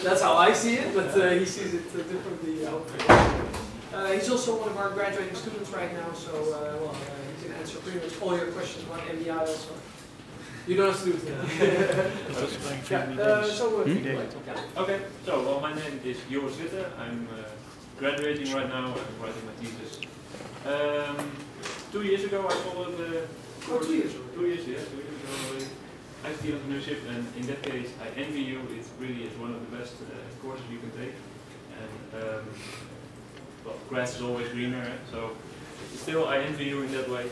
That's how I see it, but he sees it differently. He's also one of our graduating students right now, so well, he can answer pretty much all your questions about MBI also. You don't have to do it. Okay, so well, my name is Joris Witte. I'm graduating right now. I'm writing my thesis. 2 years ago, I followed the course. 2 years ago. 2 years, yeah, 2 years ago. IT entrepreneurship, and in that case, I envy you. It really is one of the best courses you can take. And well, grass is always greener, so still I envy you in that way.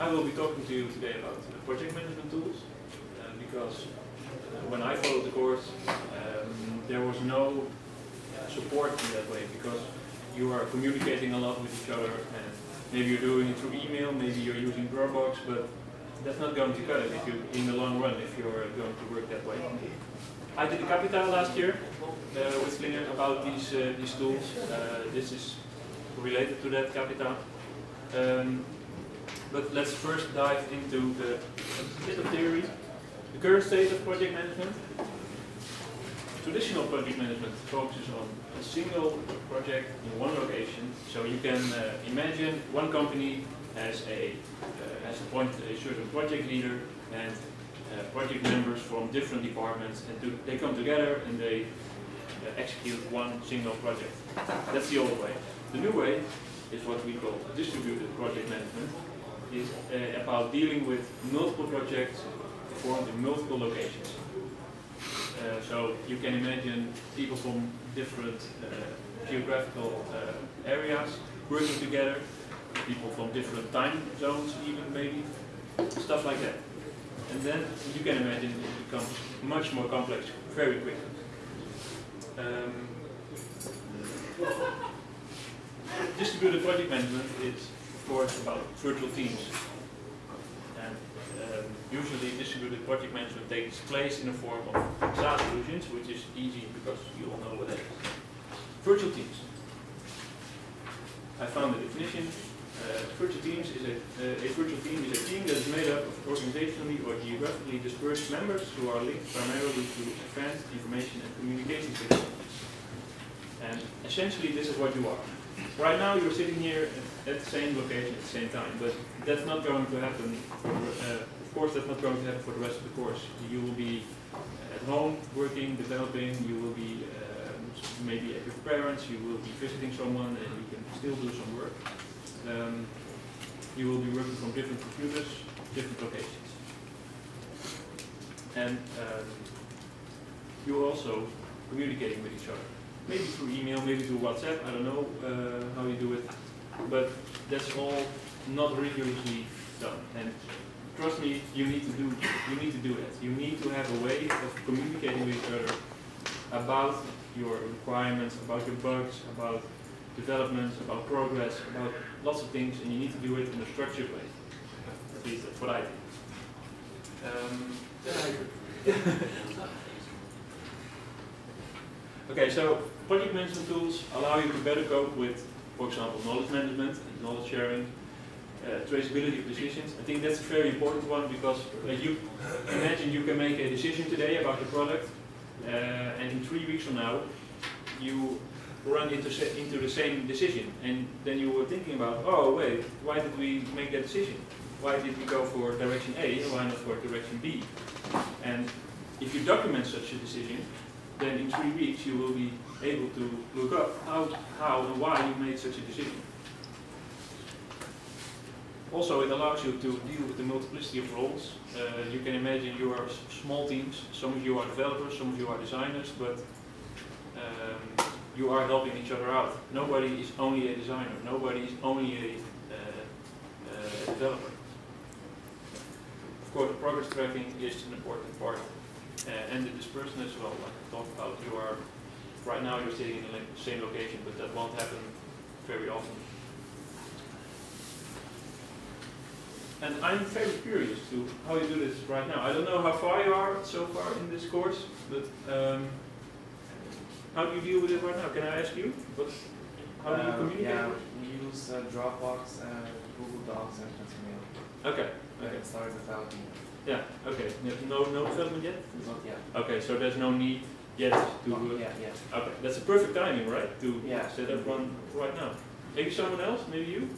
I will be talking to you today about project management tools, because when I followed the course, there was no support in that way, because you are communicating a lot with each other, and maybe you're doing it through email, maybe you're using Dropbox, but that's not going to cut it if you, in the long run, if you're going to work that way. I did a Capital last year with Slinger about these tools. This is related to that Capital. But let's first dive into a bit of theory. The current state of project management. Traditional project management focuses on a single project in one location. So you can imagine one company has a certain project leader and project members from different departments, and they come together and they execute one single project. That's the old way. The new way is what we call distributed project management. Is about dealing with multiple projects performed in multiple locations. So you can imagine people from different geographical areas working together, people from different time zones even maybe, stuff like that. And then you can imagine it becomes much more complex very quickly. Distributed project management is of course about virtual teams. And usually distributed project management takes place in the form of SaaS solutions, which is easy because you all know what that is. Virtual teams. I found the definition. Virtual teams is a virtual team is a team that is made up of organizationally or geographically dispersed members who are linked primarily to advanced information and communication technologies. And essentially this is what you are. Right now you're sitting here at the same location at the same time, but that's not going to happen. Of course that's not going to happen for the rest of the course. You will be at home working, developing, you will be maybe at your parents, you will be visiting someone and you can still do some work. You will be working from different computers, different locations. And you're also communicating with each other. Maybe through email, maybe through WhatsApp, I don't know how you do it. But that's all not rigorously done. And trust me, you need to do that. You need to have a way of communicating with each other about your requirements, about your bugs, about developments, about progress, about lots of things, and you need to do it in a structured way. At least that's what I do. Okay, so project management tools allow you to better cope with, for example, knowledge management and knowledge sharing, traceability of decisions. I think that's a very important one because you imagine you can make a decision today about your product, and in 3 weeks from now, you run into the same decision, and then you were thinking about, oh wait, why did we make that decision? Why did we go for direction A and why not for direction B? And if you document such a decision, then in 3 weeks you will be able to look up how and why you made such a decision. Also, it allows you to deal with the multiplicity of roles. You can imagine you are small teams. Some of you are developers, some of you are designers, but you are helping each other out. Nobody is only a designer. Nobody is only a developer. Of course, progress tracking is an important part, and the dispersion as well. Like I talked about, right now you're sitting in the same location, but that won't happen very often. And I'm very curious to how you do this right now. I don't know how far you are so far in this course, but how do you deal with it right now? Can I ask you? How do you communicate? Yeah, we use Dropbox, Google Docs, and Mail. Okay. It started without me. Yeah. Okay. No development yet. Not yet. Okay. So there's no need yet to. Yeah. Okay. That's a perfect timing, right? To Yeah. set up one right now. Maybe someone else. Maybe you.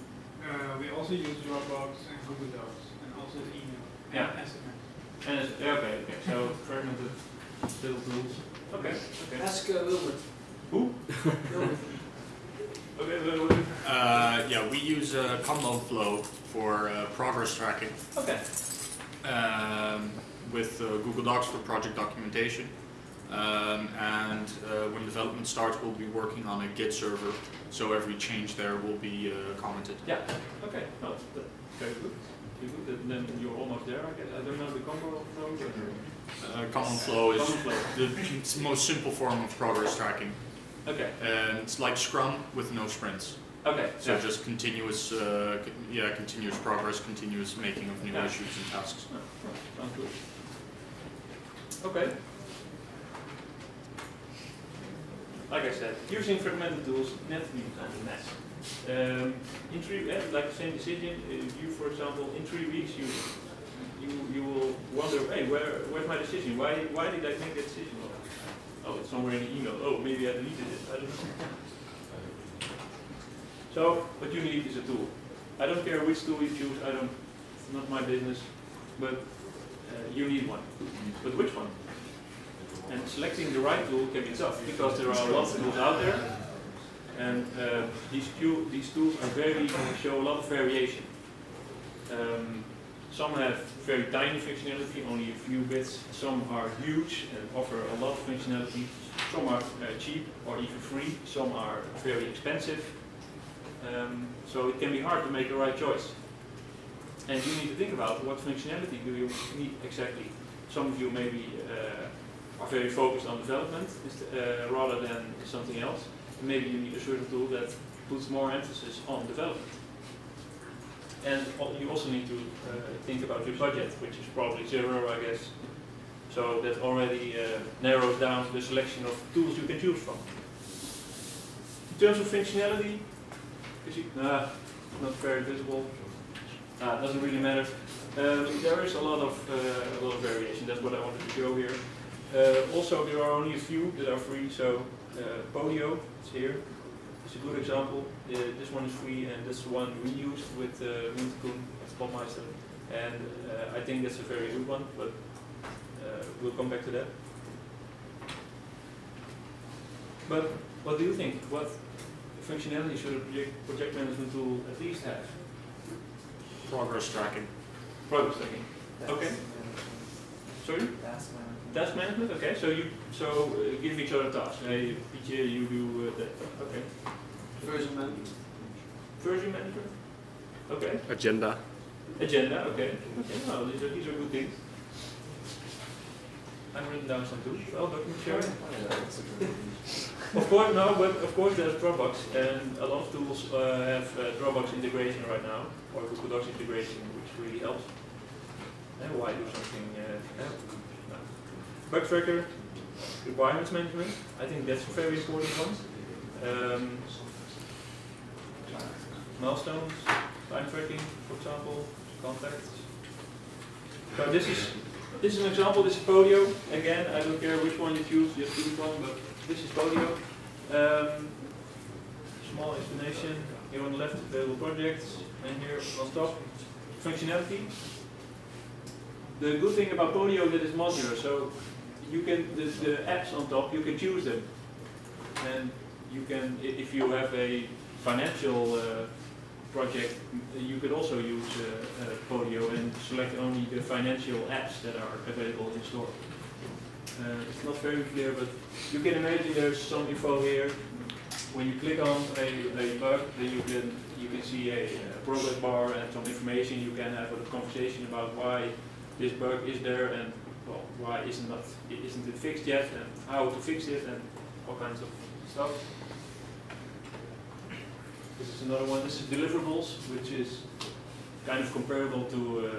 We also use Dropbox and Google Docs and also the email Yeah. and SMS. And okay. So fragmented little tools. Okay. Okay. Ask Wilbert. Who? Wilbert. Okay. Yeah, we use Kanban flow for progress tracking Okay. with Google Docs for project documentation. And when development starts, we'll be working on a Git server, so every change there will be commented. Yeah. Okay. No, that's very good. Then you're almost there, I guess. I don't know the combo flow. Kanban flow is Common flow. the most simple form of progress tracking. Okay. And it's like Scrum with no sprints. Okay. So just continuous, continuous progress, continuous making of new issues and tasks. Oh, sounds good. Okay. Like I said, using fragmented tools naturally becomes a mess. In 3, like the same decision, you, for example, in 3 weeks, you will wonder, hey, where's my decision? Why did I make that decision? Oh, it's somewhere in the email. Oh, maybe I deleted it. I don't know. So, what you need is a tool. I don't care which tool you choose. It's not my business. But you need one. But which one? And selecting the right tool can be tough because there are a lot of tools out there, and these tools are show a lot of variation. Some have very tiny functionality, only a few bits. Some are huge and offer a lot of functionality. Some are cheap or even free. Some are very expensive. So it can be hard to make the right choice. And you need to think about what functionality do you need exactly. Some of you maybe are very focused on development rather than something else. And maybe you need a certain tool that puts more emphasis on development. And you also need to think about your budget, which is probably 0, I guess. So that already narrows down the selection of tools you can choose from. In terms of functionality, not very visible. It doesn't really matter. There is a lot of variation. That's what I wanted to show here. Also, there are only a few that are free. So Podio is here. It's a good example. This one is free, and this one we used with Muntikun at Spotmeister. And I think that's a very good one, but we'll come back to that. But what do you think? What functionality should a project management tool at least have? Progress tracking. Progress tracking. Okay. Sorry? Task management. Task management. Okay. So give each other tasks. Hey, each year you do that. Okay. Version management. Version management. Okay. Agenda. Agenda. Okay. Okay. Well, these are good things. I've written down some too. Well, document sharing. Of course, no, but of course there's Dropbox, and a lot of tools have Dropbox integration right now, or Google Docs integration, which really helps. Why do something? No. Bug tracker, requirements management. I think that's a very important one. Milestones, time tracking, for example, contacts. So this is an example. This is Podio. Again, I don't care which one you choose, just choose one. But this is Podio. Small explanation. Here on the left, available projects, and here on top, functionality. The good thing about Podio is that it's modular, so you can the apps on top you can choose them, and you can if you have a financial project, you could also use Podio and select only the financial apps that are available in store. It's not very clear, but you can imagine there's some info here. When you click on a bug, then you can see a progress bar and some information. You can have a conversation about why this bug is there and well, why isn't it fixed yet, and how to fix it, and all kinds of stuff. This is another one. This is Deliverables, which is kind of comparable to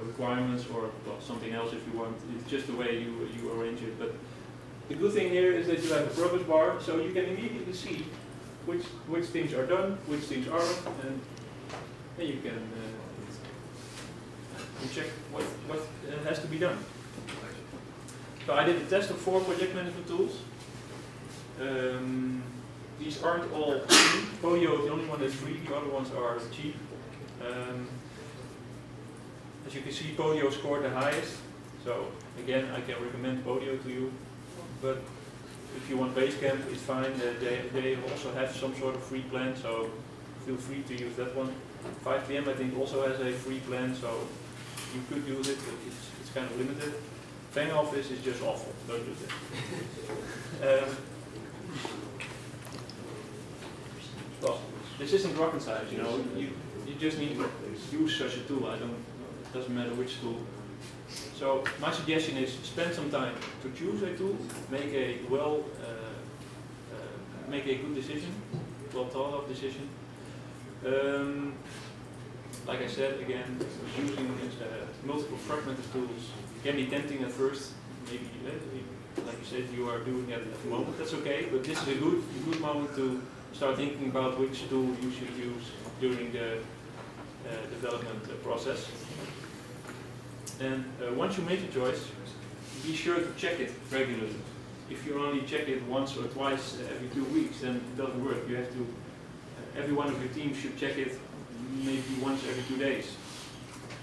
requirements or well, something else if you want. It's just the way you arrange it. But the good thing here is that you have a progress bar, so you can immediately see which things are done, which things aren't, and then you can and check what has to be done. So I did a test of 4 project management tools. These aren't all free. Podio is the only one that's free, the other ones are cheap. As you can see, Podio scored the highest. So again, I can recommend Podio to you. But if you want BaseCamp, it's fine. They also have some sort of free plan, so feel free to use that one. 5PM I think also has a free plan, so you could use it, but it's kind of limited. Fang Office is just awful. Don't use it. Well, this isn't rocket science, you know. You just need to use such a tool. It doesn't matter which tool. So my suggestion is spend some time to choose a tool, make a good decision, well thought of decision. Like I said again, using multiple fragmented tools can be tempting at first. Maybe, like you said, you are doing that at the moment. That's okay, but this is a good moment to start thinking about which tool you should use during the development process. And once you make a choice, be sure to check it regularly. If you only check it once or twice every 2 weeks, then it doesn't work. You have to, every one of your teams should check it maybe once every 2 days.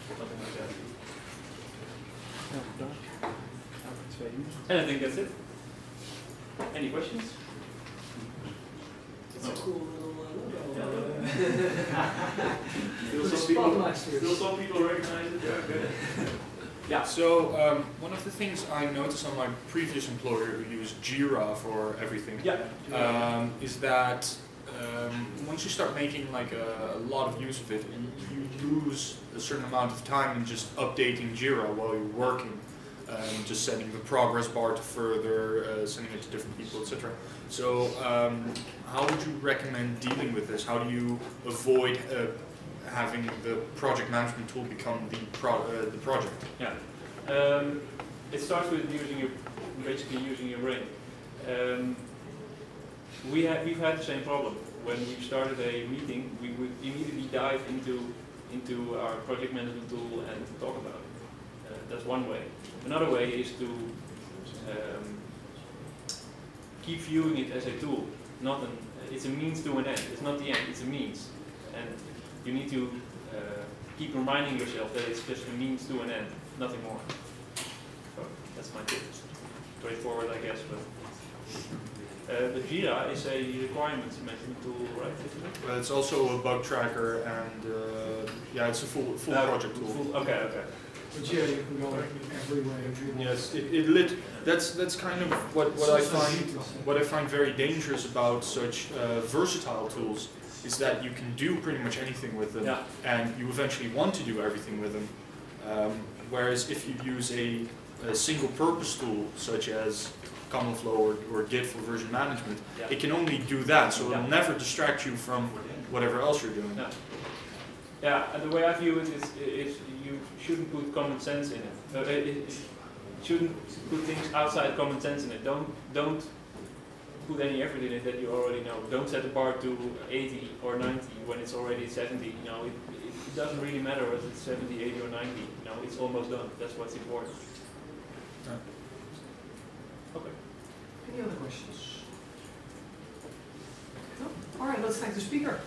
Something like that. And I think that's it. Any questions? It's a cool little logo. Still some people recognize it. Yeah, good. Yeah. So one of the things I noticed on my previous employer who used Jira for everything, is that once you start making like a lot of use of it, you lose a certain amount of time in just updating Jira while you're working, just setting the progress bar to further, sending it to different people, etc. So how would you recommend dealing with this? How do you avoid having the project management tool become the project? Yeah, it starts with basically using your brain. We've had the same problem. When we started a meeting, we would immediately dive into our project management tool and talk about it. That's one way. Another way is to keep viewing it as a tool. It's a means to an end. It's not the end. It's a means, and you need to keep reminding yourself that it's just a means to an end, nothing more. So that's my tip. Straightforward, I guess, but. The Jira is a requirements management tool, right? Well, it's also a bug tracker, and yeah, it's a full project tool. Okay. But Jira, you can go everywhere. Yes, that's kind of what I find very dangerous about such versatile tools is that you can do pretty much anything with them, and you eventually want to do everything with them. Whereas if you use a single-purpose tool such as Common Flow or Git for version management, it can only do that, so it'll never distract you from whatever else you're doing. Yeah, and the way I view it is you shouldn't put common sense in it. Shouldn't put things outside common sense in it. Don't put any effort in it that you already know. Don't set the bar to 80 or 90 when it's already 70. You know, it doesn't really matter whether it's 70, 80 or 90. You know, it's almost done. That's what's important. Okay. Any other questions? No? All right, let's thank the speaker.